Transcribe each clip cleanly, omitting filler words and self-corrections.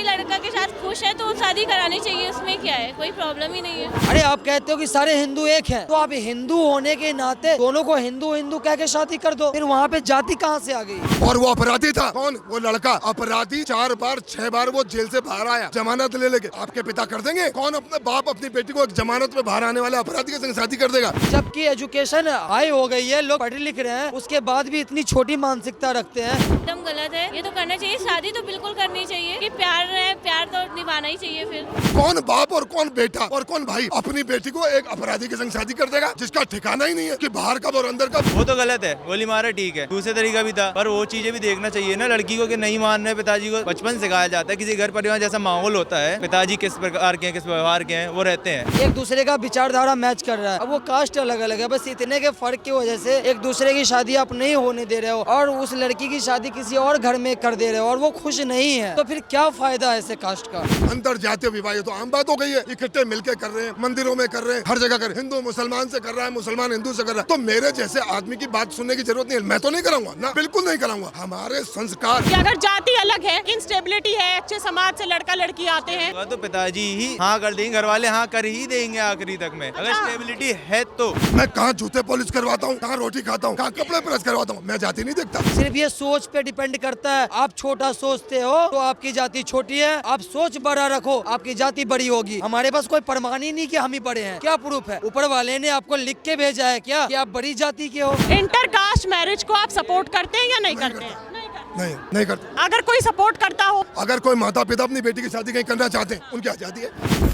लड़की लड़का के साथ खुश है तो शादी करानी चाहिए, उसमें क्या है, कोई प्रॉब्लम ही नहीं है। अरे आप कहते हो कि सारे हिंदू एक हैं, तो आप हिंदू होने के नाते दोनों को हिंदू हिंदू कह के शादी कर दो, फिर वहाँ पे जाति कहाँ से आ गई? और वो अपराधी था कौन? वो लड़का अपराधी 4 बार 6 बार वो जेल से बाहर आया, जमानत ले लेके। आपके पिता कर देंगे? कौन अपने बाप अपनी बेटी को एक जमानत में बाहर आने वाले अपराधी के संग शादी कर देगा? जबकि एजुकेशन हाई हो गई है, लोग पढ़े लिख रहे हैं, उसके बाद भी इतनी छोटी मानसिकता रखते हैं। एकदम गलत है, ये तो करना चाहिए, शादी तो बिल्कुल करनी चाहिए कि प्यार है, प्यार तो निभाना ही चाहिए। फिर कौन बाप और कौन बेटा और कौन भाई अपनी बेटी को एक अपराधी के संग शादी कर देगा, जिसका ठिकाना ही नहीं है कि बाहर कब और अंदर कब। वो तो गलत है, गोली मारा ठीक है, दूसरे तरीका भी था, पर वो चीजें भी देखना चाहिए ना लड़की को कि नहीं मान रहे। पिताजी को बचपन सिखाया जाता है, किसी घर परिवार जैसा माहौल होता है, पिताजी किस प्रकार के हैं, किस व्यवहार के हैं, वो रहते हैं। एक दूसरे का विचारधारा मैच कर रहा है। अब वो कास्ट अलग अलग है, बस इतने के फर्क की वजह से एक दूसरे की शादी आप नहीं होने दे रहे हो और उस लड़की की शादी किसी और घर में कर दे रहे हो और वो खुश नहीं है, तो फिर क्या फायदा है ऐसे कास्ट का? अंतर जातीय विवाह तो आम बात हो गई है, इकट्ठे मिलके कर रहे हैं, मंदिरों में कर रहे हैं, हर जगह कर। हिंदू मुसलमान से कर रहा है, मुसलमान हिंदू से कर रहा है, तो मेरे जैसे आदमी की बात सुनने की जरूरत नहीं है। मैं तो नहीं कराऊंगा ना, बिल्कुल नहीं कराऊंगा। हमारे संस्कार कि अगर जाति अलग है, इंस्टेबिलिटी है, अच्छे समाज से लड़का लड़की आते हैं तो पिताजी ही हाँ कर देंगे, घर वाले हाँ कर ही देंगे आखिरी तक में, अगर स्टेबिलिटी है तो। मैं कहाँ जूते पॉलिश करवाता हूँ, कहाँ रोटी खाता हूँ, कहाँ कपड़े प्रेस करवाता हूँ, मैं जाति नहीं देखता। सिर्फ ये सोच पे डिपेंड करता है। आप छोटा सोचते हो तो आपकी जाति छोटी है, आप सोच बड़ा रखो आपकी जाति बड़ी होगी। हमारे पास कोई प्रमाण ही नहीं कि हम ही बड़े हैं। क्या प्रूफ है? ऊपर वाले ने आपको लिख के भेजा है क्या कि आप बड़ी जाति के हो? इंटर कास्ट मैरिज को आप सपोर्ट करते हैं या नहीं करते हैं? नहीं करते। अगर कोई सपोर्ट करता हो, अगर कोई माता पिता अपनी बेटी की शादी कहीं करना चाहते हैं, उनकी आजादी है।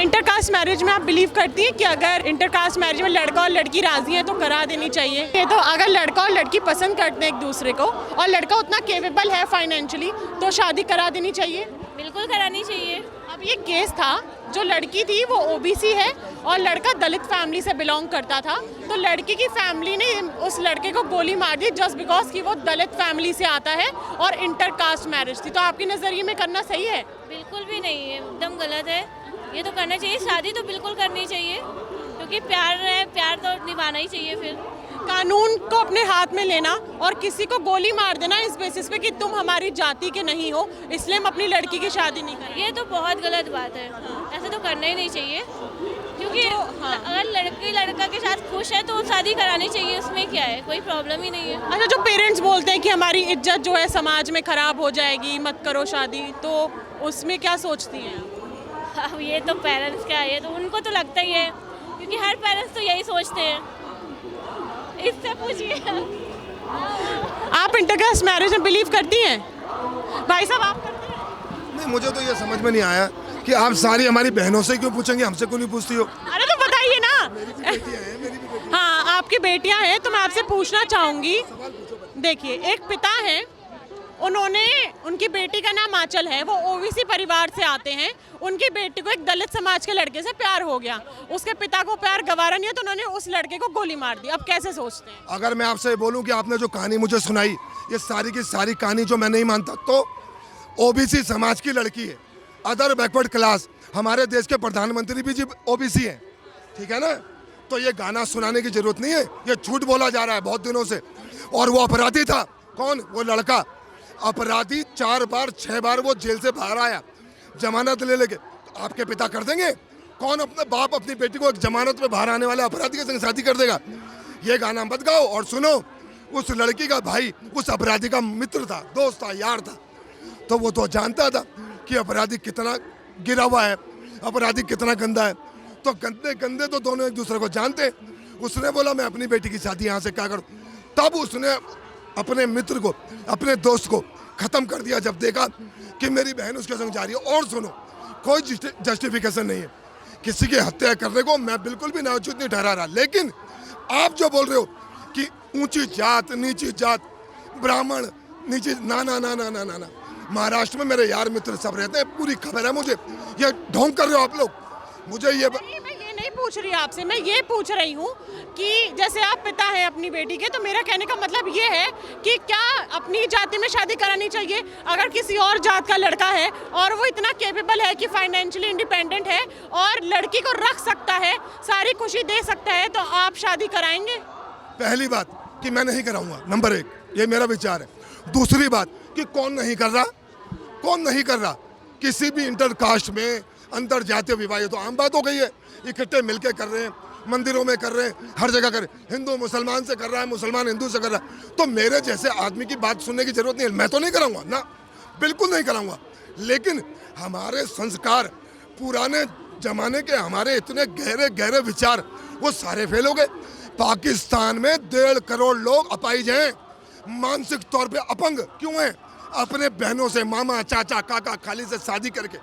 इंटरकास्ट मैरिज में आप बिलीव करती हैं कि अगर इंटरकास्ट मैरिज में लड़का और लड़की राजी है तो करा देनी चाहिए? ये तो अगर लड़का और लड़की पसंद करते हैं एक दूसरे को और लड़का उतना केपेबल है फाइनेंशियली तो शादी करा देनी चाहिए? बिल्कुल करानी चाहिए। अब ये केस था, जो लड़की थी वो ओबीसी है और लड़का दलित फैमिली से बिलोंग करता था, तो लड़की की फैमिली ने उस लड़के को गोली मार दी जस्ट बिकॉज कि वो दलित फैमिली से आता है और इंटरकास्ट मैरिज थी। तो आपके नज़रिए में करना सही है? बिल्कुल भी नहीं है, एकदम गलत है, ये तो करना चाहिए, शादी तो बिल्कुल करनी चाहिए क्योंकि प्यार है, प्यार तो निभाना ही चाहिए। फिर कानून को अपने हाथ में लेना और किसी को गोली मार देना इस बेसिस पे कि तुम हमारी जाति के नहीं हो इसलिए हम अपनी लड़की की शादी नहीं करें, ये तो बहुत गलत बात है। ऐसे तो करना ही नहीं चाहिए क्योंकि अगर लड़की लड़का के साथ खुश है तो शादी करानी चाहिए, उसमें क्या है, कोई प्रॉब्लम ही नहीं है। अच्छा, जो पेरेंट्स बोलते हैं कि हमारी इज्जत जो है समाज में खराब हो जाएगी, मत करो शादी, तो उसमें क्या सोचती हैं? अब ये तो पेरेंट्स का है, ये तो उनको तो लगता ही है क्योंकि हर पेरेंट्स तो यही सोचते हैं। इससे पूछिए। आप इंटरकास्ट मैरिज में बिलीव करती हैं? भाई साहब आप करते हैं? नहीं, मुझे तो ये समझ में नहीं आया कि आप सारी हमारी बहनों से क्यों पूछेंगे, हमसे क्यों नहीं पूछती हो? अरे तो बताइए ना। मेरी भी बेटियां हैं, मेरी भी बेटियां। हाँ, आपकी बेटियां हैं तो मैं आपसे पूछना चाहूँगी, देखिए एक पिता हैं, उन्होंने, उनकी बेटी का नाम आंचल है, वो ओबीसी परिवार से आते हैं, उनकी बेटी को एक दलित समाज के लड़के से प्यार हो गया, उसके पिता को प्यार गवारा नहीं है तो उन्होंने उस लड़के को गोली मार दी। अब कैसे सोचते हैं? अगर मैं आपसे बोलूं कि आपने जो कहानी मुझे सुनाई, ये सारी की सारी कहानी जो मैं नहीं मानता, तो ओबीसी समाज की लड़की है, अदर बैकवर्ड क्लास, हमारे देश के प्रधानमंत्री भी जी ओबीसी हैं, ठीक है ना? तो ये गाना सुनाने की जरूरत नहीं है, ये झूठ बोला जा रहा है बहुत दिनों से। और वो अपराधी था कौन? वो लड़का अपराधी 4 बार 6 बार वो जेल से बाहर आया, जमानत ले लेके। तो आपके पिता कर देंगे? कौन अपने बाप अपनी बेटी को एक जमानत में बाहर आने वाले अपराधी के संग शादी कर देगा? ये गाना मत गाओ। और सुनो, उस लड़की का भाई उस अपराधी का मित्र था, दोस्त था, यार था, तो वो तो जानता था कि अपराधी कितना गिरा हुआ है, अपराधी कितना गंदा है। तो गंदे गंदे तो दोनों एक दूसरे को जानते। उसने बोला मैं अपनी बेटी की शादी यहाँ से क्या करूँ, तब उसने अपने मित्र को, अपने दोस्त को खत्म कर दिया जब देखा कि मेरी बहन उसके संग जा रही है। और सुनो, कोई जस्टिफिकेशन नहीं है किसी की हत्या करने को, मैं बिल्कुल भी नाउचित नहीं ठहरा रहा। लेकिन आप जो बोल रहे हो कि ऊंची जात, नीची जात, ब्राह्मण, नीची, ना ना ना ना ना ना ना, महाराष्ट्र में मेरे यार मित्र सब रहते हैं, पूरी खबर है मुझे। ये ढोंग कर रहे हो आप लोग मुझे। ये मैं ये नहीं पूछ रही आपसे, मैं ये पूछ रही हूँ कि जैसे आप पिता हैं अपनी बेटी के, तो मेरा कहने का मतलब ये है कि क्या अपनी जाति में शादी करानी चाहिए? अगर किसी और जात का लड़का है और वो इतना कैपेबल है कि फाइनेंशियली इंडिपेंडेंट है और लड़की को रख सकता है, सारी खुशी दे सकता है, तो आप शादी कराएंगे? पहली बात कि मैं नहीं कराऊंगा, नंबर 1 ये मेरा विचार है। दूसरी बात कि कौन नहीं कर रहा, कौन नहीं कर रहा? किसी भी इंटर कास्ट में अंतर जातीय विवाह ये तो आम बात हो गई है, इकट्ठे मिलके कर रहे हैं, मंदिरों में कर रहे हैं, हर जगह कर रहे हैं। हिंदू मुसलमान से कर रहा है, मुसलमान हिंदू से कर रहा है, तो मेरे जैसे आदमी की बात सुनने की जरूरत नहीं है। मैं तो नहीं कराऊंगा ना, बिल्कुल नहीं कराऊंगा। लेकिन हमारे संस्कार, पुराने जमाने के हमारे इतने गहरे गहरे विचार, वो सारे फेल हो गए। पाकिस्तान में 1.5 करोड़ लोग अपाहिज हैं, मानसिक तौर पे अपंग क्यों हैं? अपने बहनों से, मामा चाचा काका खाली से शादी करके।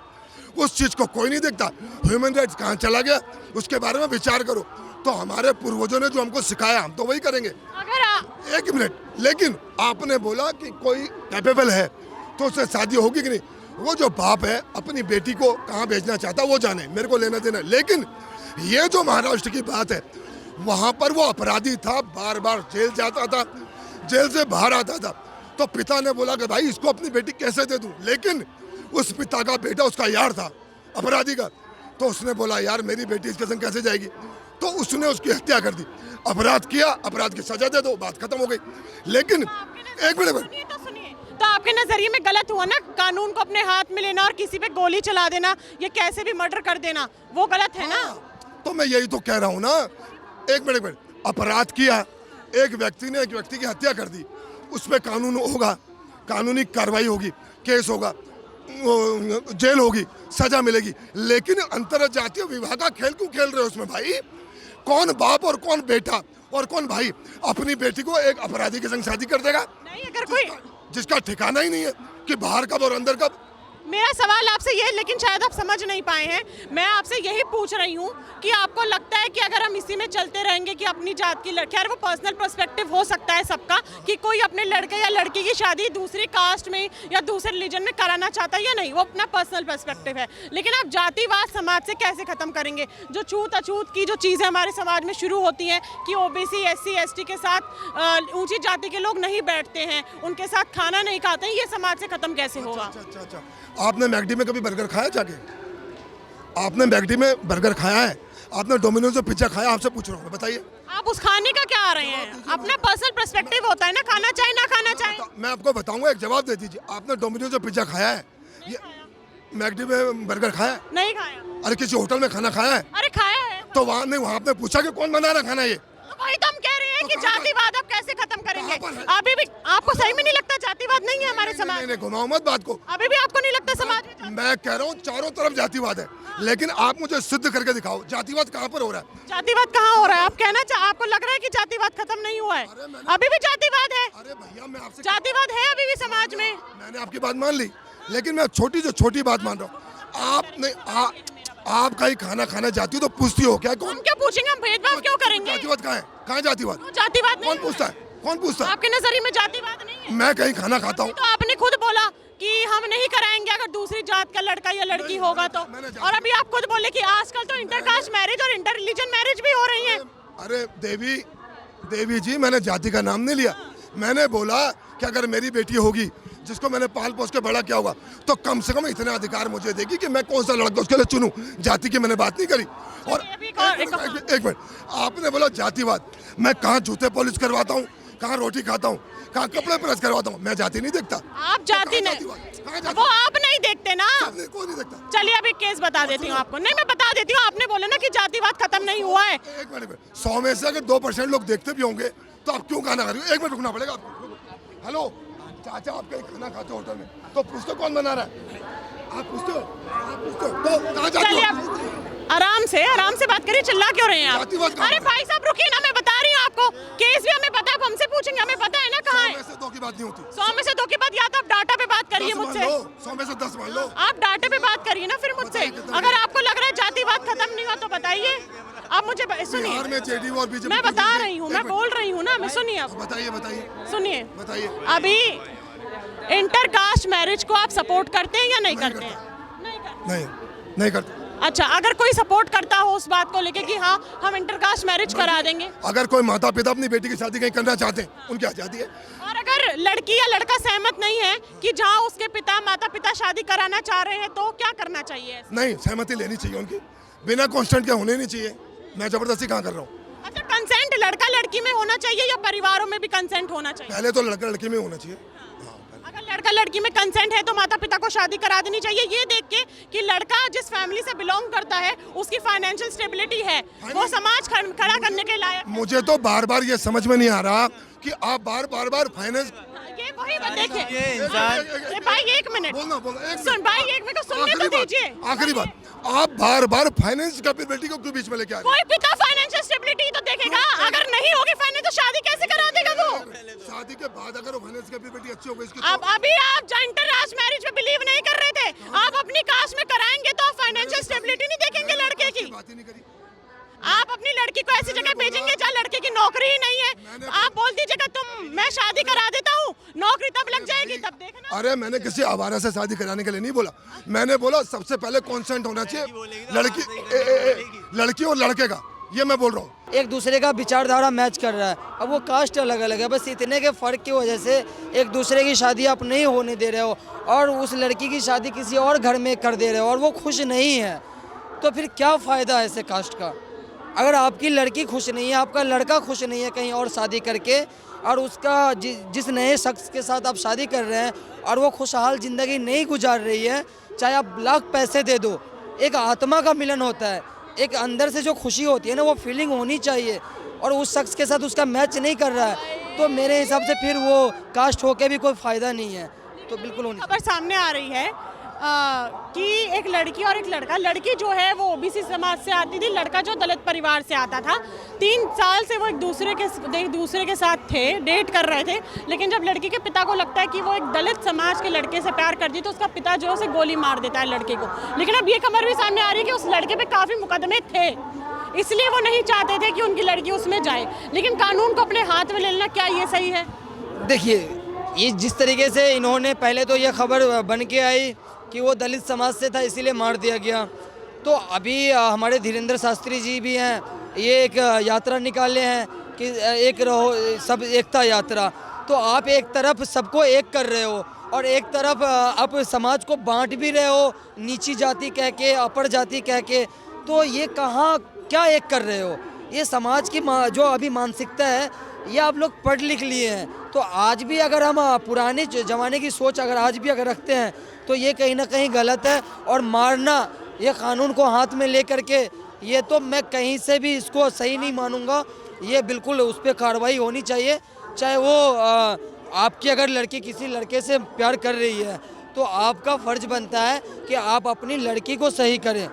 उस चीज़ को कोई नहीं देखता। ह्यूमन राइट्स कहाँ चला गया, उसके बारे में विचार करो। तो हमारे पूर्वजों ने जो हमको सिखाया हम तो वही करेंगे। अगर एक मिनट, लेकिन आपने बोला कि कोई कैपेबल है तो उससे शादी होगी कि नहीं? वो जो बाप है अपनी बेटी को कहाँ भेजना चाहता वो जाने, मेरे को लेना देना। लेकिन ये जो महाराष्ट्र की बात है, वहाँ पर वो अपराधी था, बार बार जेल जाता था, जेल से बाहर आता था, तो पिता ने बोला कि भाई इसको अपनी बेटी कैसे दे दूं? लेकिन उस पिता का बेटा उसका यार था अपराधी का, तो उसने बोला यार मेरी बेटी इसके संग कैसे जाएगी? तो उसने उसकी हत्या कर दी। अपराध किया, अपराध की सजा दे दो, बात खत्म हो गई। लेकिन एक मिनट, तो आपके नजरिए में गलत हुआ ना, कानून को अपने हाथ में लेना और किसी पे गोली चला देना, ये कैसे भी मर्डर कर देना, वो गलत है ना? तो मैं यही तो कह रहा हूँ ना। एक मिनट, अपराध किया, एक व्यक्ति ने एक व्यक्ति की हत्या कर दी, उस पर कानून होगा, कानूनी कार्रवाई होगी, केस होगा, जेल होगी, सजा मिलेगी। लेकिन अंतरजातीय विवाह का खेल क्यों खेल रहे हो उसमें भाई? कौन बाप और कौन बेटा और कौन भाई अपनी बेटी को एक अपराधी के संग शादी कर देगा? नहीं, अगर कोई जिसका ठिकाना ही नहीं है कि बाहर कब और अंदर कब। मेरा सवाल आपसे ये है, लेकिन शायद आप समझ नहीं पाए हैं। मैं आपसे यही पूछ रही हूँ कि आपको लगता है कि अगर हम इसी में चलते रहेंगे कि अपनी जात की लड़की, यार वो पर्सनल पर्सपेक्टिव हो सकता है सबका कि कोई अपने लड़के या लड़की की शादी दूसरी कास्ट में या दूसरे रिलीजन में कराना चाहता है या नहीं, वो अपना पर्सनल पर्सपेक्टिव है। लेकिन आप जातिवाद समाज से कैसे खत्म करेंगे? जो छूत अछूत की जो चीज़ें हमारे समाज में शुरू होती हैं कि ओबीसी SC ST के साथ ऊंची जाति के लोग नहीं बैठते हैं, उनके साथ खाना नहीं खाते हैं, ये समाज से खत्म कैसे होगा? अच्छा, आपने मैकडी में कभी बर्गर खाया जाके? आपने मैकडी में बर्गर खाया है? आपने डोमिनोज में पिज्जा खाया? आपसे पूछ रहा हूँ, बताइए। आप उस खाने का क्या आ रहे हैं? अपना पर्सनल पर्सपेक्टिव होता है ना, खाना चाहे ना खाना चाहे। मैं आपको बताऊंगा, एक जवाब दे दीजिए। आपने डोमिनोज में पिज्जा खाया है? ये मैकडी में बर्गर खाया है? नहीं खाया। अरे किसी होटल में खाना खाया है? अरे खाया है। तो वहाँ नहीं, वहाँ आपने पूछा कि कौन बना रहा खाना? ये वही तो हम कह रहे हैं कि जातिवाद आप कैसे खत्म करेंगे? कहाँ पर है? अभी भी आपको सही में नहीं लगता जातिवाद नहीं है हमारे समाज? नहीं, घुमाओ मत बात को। अभी भी आपको नहीं लगता समाज में? मैं कह रहा हूँ चारों तरफ जातिवाद है, लेकिन आप मुझे सिद्ध करके दिखाओ जातिवाद कहाँ पर हो रहा है? जातिवाद कहाँ हो रहा है? आप कहना आपको लग रहा है कि जातिवाद खत्म नहीं हुआ है? अभी भी जातिवाद है। अरे भैया, मैं आपसे जातिवाद है अभी भी समाज में। मैंने आपकी बात मान ली, लेकिन मैं छोटी बात मान रहा हूँ। आपने आपका ही खाना खाना जाती हो तो पूछती हो क्या? कौन हम क्यों पूछेंगे? हम भेदभाव क्यों करेंगे? जातिवाद कहाँ है? कहाँ जातिवाद? जातिवाद नहीं कौन पूछता है? कौन पूछता है? आपके नजरिए में जातिवाद नहीं है? मैं कहीं खाना खाता हूँ तो आपने खुद बोला कि हम नहीं कराएंगे अगर दूसरी जात का लड़का या लड़की होगा तो, और अभी आप खुद बोले कि आजकल तो इंटरकास्ट मैरिज और इंटर रिलीजन मैरिज भी हो रही है। अरे देवी जी, मैंने जाति का नाम नहीं लिया। मैंने बोला कि अगर मेरी बेटी होगी जिसको मैंने पाल पोस के बड़ा किया होगा, तो कम से कम इतने अधिकार मुझे देगी कि मैं कौन सा लड़का उसके लिए चुनूं। जाति की मैंने बात नहीं करी। और एक मिनट, आपने बोला जातिवाद। मैं कहाँ जूते पॉलिश करवाता हूँ, कहाँ रोटी खाता हूँ, कहाँ कपड़े प्रेस करवाता हूँ? मैं जाति नहीं देखता। आप जाति नहीं, वो आप नहीं देखते ना। कौन नहीं देखता? चलिए अभी केस बता देती हूँ आपको। नहीं, मैं बता देती हूँ। आपने बोला ना कि जातिवाद खत्म नहीं हुआ है। एक मिनट, 100 में से अगर 2% लोग देखते भी होंगे तो आप क्यों खाना खा रहे हो? एक मिनट रुकना पड़ेगा आपको। हेलो चाचा, आप कहीं खाना खाते हो होटल में तो पूछते कौन बना रहा है? आप पूछते हो तो कहाँ जाते चलिए हो? आराम से बात करिए, चिल्ला क्यों रहे हैं आप? जातिवाद कहाँ अरे है? भाई साहब रुकिए ना, मैं बता रही हूँ आपको। केस भी हमें पता है, आप हमसे पूछेंगे, हमें पता है ना कहाँ है। 100 में से 2 की बात नहीं होती। 100 में से 2 की बात, या तो आप डाटा पे बात करिए 10 मान मुझसे। लो, 100 में से 10 मान लो। आप डाटे पे बात करिए ना फिर मुझसे। अगर आपको लग रहा है जातिवाद खत्म नहीं हुआ तो बताइए। आप मुझे सुनिए, बिहार में जेडीयू और बीजेपी मैं बता रही हूँ, मैं बोल रही हूँ ना, मैं सुनिए आप सुनिए। बताइए। अभी इंटरकास्ट मैरिज को आप सपोर्ट करते हैं या नहीं करते हैं? नहीं करते। अच्छा, अगर कोई सपोर्ट करता हो उस बात को लेके कि हाँ हम इंटरकास्ट मैरिज करा देंगे, अगर कोई माता पिता अपनी बेटी की शादी कहीं करना चाहते हैं, उनकी आजादी है। और अगर लड़की या लड़का सहमत नहीं है कि जहाँ उसके माता पिता शादी कराना चाह रहे हैं, तो क्या करना चाहिए? नहीं, सहमति लेनी चाहिए उनकी, बिना कांस्टेंट के होने नहीं चाहिए। मैं जबरदस्ती कहाँ कर रहा हूँ? अच्छा, कंसेंट लड़का लड़की में होना चाहिए या परिवारों में भी कंसेंट होना चाहिए? पहले तो लड़का लड़की में होना चाहिए। अगर लड़का लड़की में कंसेंट है तो माता पिता को शादी करा देनी चाहिए, ये देख के कि लड़का जिस फैमिली से बिलोंग करता है उसकी फाइनेंशियल स्टेबिलिटी है, वो समाज खड़ा करने के लायक। मुझे तो बार बार ये समझ में नहीं आ रहा कि आप बार बार फाइनेंस, ये वही बात देखिए। ये इंसान भाई एक मिनट बोलना सुन भाई, एक मिनट को सुनने तो दीजिए। आखिरी बात, आप बार फाइनेंस कैपेबिलिटी को क्यों बीच में लेके आ रहे कोई पिता फाइनेंशियल स्टेबिलिटी तो देखेगा, अगर नहीं होगी फाइनेंस तो शादी कैसे करा देगा वो? शादी के बाद अगर वो फाइनेंस कैपेबिलिटी अच्छी हो गई इसकी अब अभी आप इंटरकास्ट मैरिज में बिलीव नहीं कर रहे थे, आप अपनी कास्ट में कराएंगे तो फाइनेंशियल स्टेबिलिटी नहीं देखेंगे लड़के की। बात ही नहीं करी। आप अपनी लड़की को ऐसी जगह भेजेंगे जहाँ लड़के की नौकरी ही नहीं है। आप बोल दीजिएगा तुम मैं शादी करा देता हूँ, नौकरी तब लग जाएगी, तब देखना। अरे मैंने किसी आवारा से शादी कराने के लिए नहीं बोला, मैंने बोला सबसे पहले कॉन्सेंट होना चाहिए लड़की और लड़के का, ये मैं बोल रहा हूँ। एक दूसरे का विचारधारा मैच कर रहा है। अब वो कास्ट अलग अलग है, बस इतने के फ़र्क की वजह से एक दूसरे की शादी आप नहीं होने दे रहे हो और उस लड़की की शादी किसी और घर में कर दे रहे हो और वो खुश नहीं है, तो फिर क्या फ़ायदा है ऐसे कास्ट का? अगर आपकी लड़की खुश नहीं है, आपका लड़का खुश नहीं है कहीं और शादी करके, और उसका जिस नए शख्स के साथ आप शादी कर रहे हैं और वो खुशहाल ज़िंदगी नहीं गुजार रही है, चाहे आप लाख पैसे दे दो, एक आत्मा का मिलन होता है, एक अंदर से जो खुशी होती है ना, वो फीलिंग होनी चाहिए, और उस शख्स के साथ उसका मैच नहीं कर रहा है, तो मेरे हिसाब से फिर वो कास्ट होके भी कोई फ़ायदा नहीं है। तो बिल्कुल होनी खबर सामने आ रही है कि एक लड़की और एक लड़का, लड़की जो है वो ओबीसी समाज से आती थी, लड़का जो दलित परिवार से आता था। 3 साल से वो एक दूसरे के साथ थे, डेट कर रहे थे, लेकिन जब लड़की के पिता को लगता है कि वो एक दलित समाज के लड़के से प्यार करती तो उसका पिता जो है उसे गोली मार देता है लड़के को। लेकिन अब ये खबर भी सामने आ रही है कि उस लड़के पे काफ़ी मुकदमे थे, इसलिए वो नहीं चाहते थे कि उनकी लड़की उसमें जाए। लेकिन कानून को अपने हाथ में ले लेना क्या ये सही है? देखिए, ये जिस तरीके से इन्होंने पहले तो ये खबर बन के आई कि वो दलित समाज से था इसीलिए मार दिया गया, तो अभी हमारे धीरेन्द्र शास्त्री जी भी हैं, ये एक यात्रा निकाले हैं कि एक रहो सब एकता यात्रा, तो आप एक तरफ सबको एक कर रहे हो और एक तरफ आप समाज को बांट भी रहे हो, नीची जाति कह के, अपर जाति कह के, तो ये कहाँ क्या एक कर रहे हो? ये समाज की जो अभी मानसिकता है ये आप लोग पढ़ लिख लिए हैं, तो आज भी अगर हम पुराने ज़माने की सोच अगर आज भी अगर रखते हैं तो ये कहीं ना कहीं गलत है। और मारना, ये कानून को हाथ में ले करके, ये तो मैं कहीं से भी इसको सही नहीं मानूंगा। ये बिल्कुल उस पर कार्रवाई होनी चाहिए, चाहे वो आपकी अगर लड़की किसी लड़के से प्यार कर रही है तो आपका फ़र्ज बनता है कि आप अपनी लड़की को सही करें,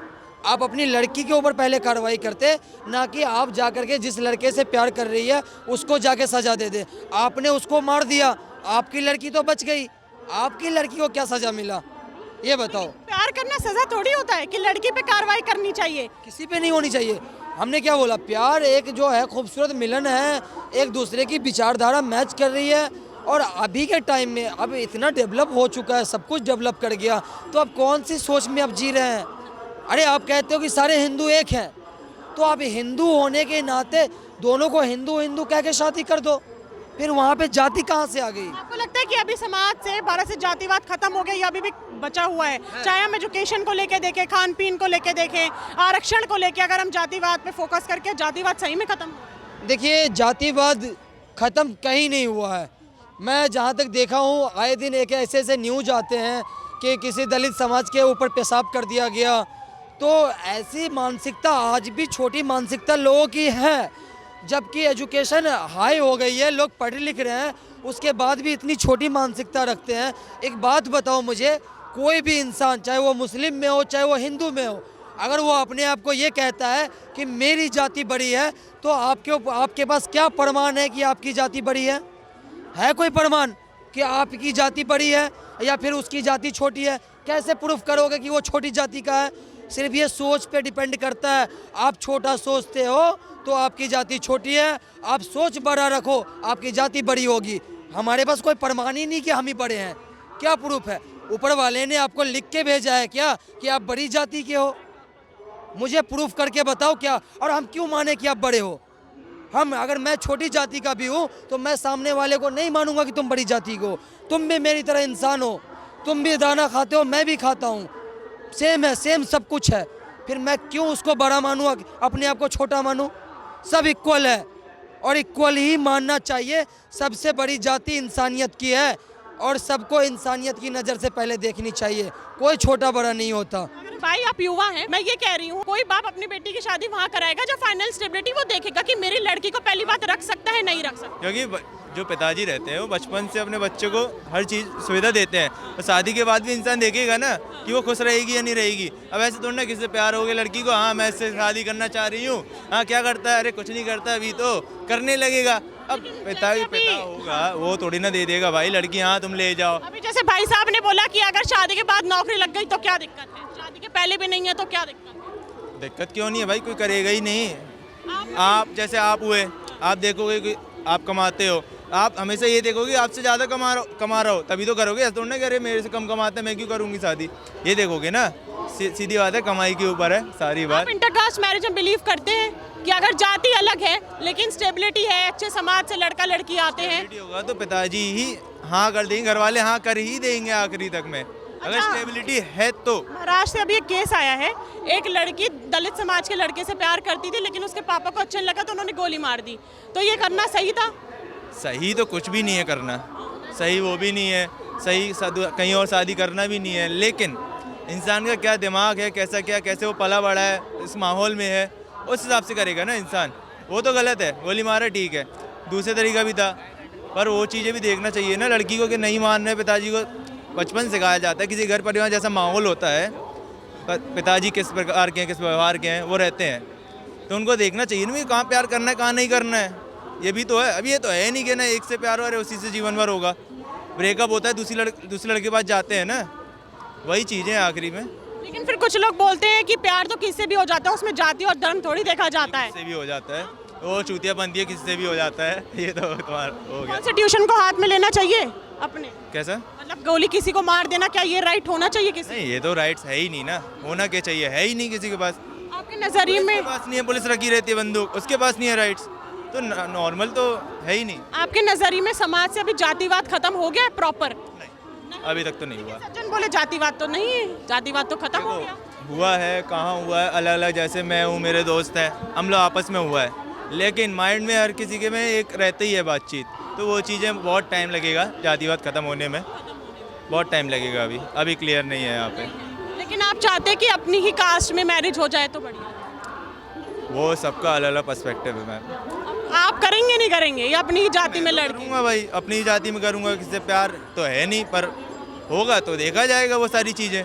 आप अपनी लड़की के ऊपर पहले कार्रवाई करते, ना कि आप जा कर के जिस लड़के से प्यार कर रही है उसको जाके सज़ा दे दे। आपने उसको मार दिया, आपकी लड़की तो बच गई, आपकी लड़की को क्या सज़ा मिला ये बताओ? प्यार करना सज़ा थोड़ी होता है कि लड़की पे कार्रवाई करनी चाहिए, किसी पे नहीं होनी चाहिए। हमने क्या बोला? प्यार एक जो है खूबसूरत मिलन है, एक दूसरे की विचारधारा मैच कर रही है, और अभी के टाइम में अब इतना डेवलप हो चुका है, सब कुछ डेवलप कर गया, तो अब कौन सी सोच में अब जी रहे हैं? अरे आप कहते हो कि सारे हिंदू एक हैं, तो आप हिंदू होने के नाते दोनों को हिंदू हिंदू कह के शादी कर दो, फिर वहाँ पे जाति कहाँ से आ गई? आपको लगता है कि अभी समाज से भारत से जातिवाद खत्म हो गया या अभी भी बचा हुआ है? चाहे हम एजुकेशन को लेके देखें, खान पीन को लेके देखें, आरक्षण को लेके, अगर हम जातिवाद पे फोकस करके, जातिवाद सही में खत्म? देखिए, जातिवाद खत्म कहीं नहीं हुआ है। मैं जहाँ तक देखा हूँ, आए दिन एक ऐसे ऐसे न्यूज आते हैं कि किसी दलित समाज के ऊपर पेशाब कर दिया गया, तो ऐसी मानसिकता आज भी छोटी मानसिकता लोगों की है, जबकि एजुकेशन हाई हो गई है, लोग पढ़ लिख रहे हैं, उसके बाद भी इतनी छोटी मानसिकता रखते हैं। एक बात बताओ मुझे, कोई भी इंसान, चाहे वो मुस्लिम में हो चाहे वो हिंदू में हो, अगर वो अपने आप को ये कहता है कि मेरी जाति बड़ी है, तो आपके पास क्या प्रमाण है कि आपकी जाति बड़ी है? है कोई प्रमाण कि आपकी जाति बड़ी है या फिर उसकी जाति छोटी है? कैसे प्रूफ करोगे कि वो छोटी जाति का है? सिर्फ ये सोच पे डिपेंड करता है। आप छोटा सोचते हो तो आपकी जाति छोटी है, आप सोच बड़ा रखो आपकी जाति बड़ी होगी। हमारे पास कोई प्रमाण ही नहीं कि हम ही बड़े हैं, क्या प्रूफ है? ऊपर वाले ने आपको लिख के भेजा है क्या कि आप बड़ी जाति के हो? मुझे प्रूफ करके बताओ क्या, और हम क्यों माने कि आप बड़े हो? अगर मैं छोटी जाति का भी हूँ तो मैं सामने वाले को नहीं मानूंगा कि तुम बड़ी जाति को। तुम भी मेरी तरह इंसान हो, तुम भी दाना खाते हो, मैं भी खाता हूँ, सेम है, सेम सब कुछ है, फिर मैं क्यों उसको बड़ा मानूँ, अपने आप को छोटा मानूँ? सब इक्वल है और इक्वल ही मानना चाहिए। सबसे बड़ी जाति इंसानियत की है, और सबको इंसानियत की नज़र से पहले देखनी चाहिए, कोई छोटा बड़ा नहीं होता। अगर भाई आप युवा हैं, मैं ये कह रही हूँ, कोई बाप अपनी बेटी की शादी वहाँ कराएगा जो फाइनल स्टेबिलिटी वो देखेगा कि मेरी लड़की को पहली बात रख सकता है नहीं रख सकता। क्योंकि जो पिताजी रहते हैं वो बचपन से अपने बच्चों को हर चीज़ सुविधा देते हैं, तो शादी के बाद भी इंसान देखेगा ना कि वो खुश रहेगी या नहीं रहेगी। अब ऐसे थोड़ा ना किसी से प्यार हो गया लड़की को, हाँ मैं इससे शादी करना चाह रही हूँ, हाँ क्या करता है, अरे कुछ नहीं करता, अभी तो करने लगेगा। अब पिता होगा वो थोड़ी ना दे देगा भाई लड़की, हाँ तुम ले जाओ। अभी जैसे भाई साहब ने बोला कि अगर शादी के बाद नौकरी लग गई तो क्या दिक्कत है, शादी के पहले भी नहीं है तो क्या दिक्कत है? दिक्कत क्यों नहीं है भाई, कोई करेगा ही नहीं। आप जैसे आप हुए, आप देखोगे कि आप कमाते हो, आप हमेशा ये देखोगे आपसे ज़्यादा कमा रहा हो तभी तो करोगे, ऐसा थोड़ा ना कि अरे मेरे से कम कमाते हैं मैं क्यों करूँगी शादी, ये देखोगे ना। सीधी बात है, कमाई के ऊपर है सारी बात। आप इंटरकास्ट मैरिज में बिलीव करते हैं कि अगर जाति अलग है लेकिन स्टेबिलिटी है, अच्छे समाज से लड़का लड़की आते हैं? होगा तो पिताजी ही हाँ कर देंगे, घर वाले हाँ कर ही देंगे आखिरी तक में, अगर स्टेबिलिटी है तो। महाराष्ट्र से अभी एक केस आया है, एक लड़की दलित समाज के लड़के से प्यार करती थी लेकिन उसके पापा को अच्छा नहीं लगा तो उन्होंने गोली मार दी, तो ये करना सही था? सही तो कुछ भी नहीं है करना, सही वो भी नहीं है, सही कहीं और शादी करना भी नहीं है, लेकिन इंसान का क्या दिमाग है, कैसे वो पला बड़ा है, इस माहौल में है, उस हिसाब से करेगा ना इंसान। वो तो गलत है, गोली मारा ठीक है, दूसरे तरीका भी था, पर वो चीज़ें भी देखना चाहिए ना लड़की को कि नहीं मान रहे पिताजी को। बचपन सिखाया जाता है, किसी घर परिवार जैसा माहौल होता है, पिताजी किस प्रकार के हैं, किस व्यवहार के हैं वो रहते हैं, तो उनको देखना चाहिए ना कहाँ प्यार करना है कहाँ नहीं करना है। ये भी तो है, अभी ये तो है नहीं कि ना एक से प्यार हो रहा है उसी से जीवन भर होगा, ब्रेकअप होता है दूसरे लड़के के पास जाते हैं ना, वही चीज़ें हैं आखिरी में। लेकिन फिर कुछ लोग बोलते हैं कि प्यार तो किससे भी हो जाता है, उसमें जाति और धर्म थोड़ी देखा जाता है। किससे भी हो जाता है, वो चूतिया बनती है, किससे भी हो जाता है, ये तो तुम्हारा हो गया। कॉन्स्टिट्यूशन को हाथ में लेना चाहिए अपने, कैसा मतलब गोली किसी को मार देना, क्या ये राइट होना चाहिए किसी? नहीं, ये तो राइट्स है ही नहीं ना, होना क्या चाहिए, है ही नहीं किसी के पास। आपके नजरिए में पास नहीं है, पुलिस रखी रहती है बंदूक, उसके पास नहीं है राइट्स, तो नॉर्मल तो है ही नहीं। आपके नजरिए में समाज से अभी जातिवाद खत्म हो गया है प्रॉपर? अभी तक तो नहीं हुआ। सज्जन बोले जातिवाद तो नहीं है, जातिवाद तो खत्म हो गया। हुआ है, कहाँ हुआ है, अलग अलग, जैसे मैं हूँ, मेरे दोस्त हैं, हम लोग आपस में हुआ है, लेकिन माइंड में हर किसी के में एक रहती ही है बातचीत, तो वो चीज़ें बहुत टाइम लगेगा, जातिवाद खत्म होने में बहुत टाइम लगेगा, अभी क्लियर नहीं है यहाँ पे। लेकिन आप चाहते हैं कि अपनी ही कास्ट में मैरिज हो जाए तो बढ़िया? वो सबका अलग अलग पर्सपेक्टिव है मैम। आप करेंगे नहीं करेंगे या अपनी ही जाति में लड़के? करूँगा भाई, अपनी ही जाति में करूँगा, किसी से प्यार तो है नहीं, पर होगा तो देखा जाएगा वो सारी चीज़ें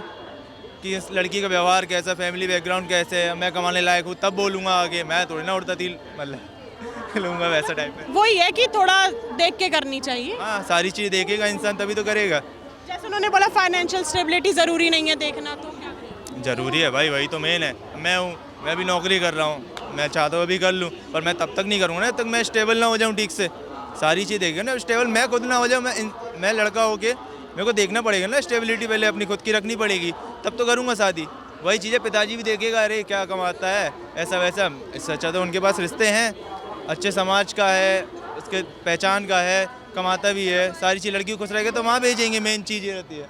कि इस लड़की का व्यवहार कैसा, फैमिली बैकग्राउंड कैसे है, मैं कमाने लायक हूँ तब बोलूँगा आगे, मैं थोड़ी ना उड़ता तिल मतलब लूँगा वैसा टाइप में। वही है कि थोड़ा देख के करनी चाहिए। हाँ, सारी चीज़ देखेगा इंसान तभी तो करेगा। जैसे उन्होंने बोला फाइनेंशियल स्टेबिलिटी ज़रूरी नहीं है देखना, तो क्या करें? ज़रूरी है भाई, वही तो मेन है। मैं हूँ, मैं भी नौकरी कर रहा हूँ, मैं चाहता हूँ अभी कर लूँ, पर मैं तब तक नहीं करूँगा ना जब तक मैं स्टेबल ना हो जाऊँ ठीक से। सारी चीज़ देखेगा ना, स्टेबल मैं खुद ना हो जाऊँ, मैं लड़का होके मेरे को देखना पड़ेगा ना, स्टेबिलिटी पहले अपनी खुद की रखनी पड़ेगी, तब तो करूँगा शादी। वही चीज़ें पिताजी भी देखेगा, अरे क्या कमाता है ऐसा वैसा, इससे अच्छा तो उनके पास रिश्ते हैं, अच्छे समाज का है, उसके पहचान का है, कमाता भी है, सारी चीज़ लड़की को खुश रहेगा तो वहाँ भेजेंगे, मेन चीज़ ये रहती है।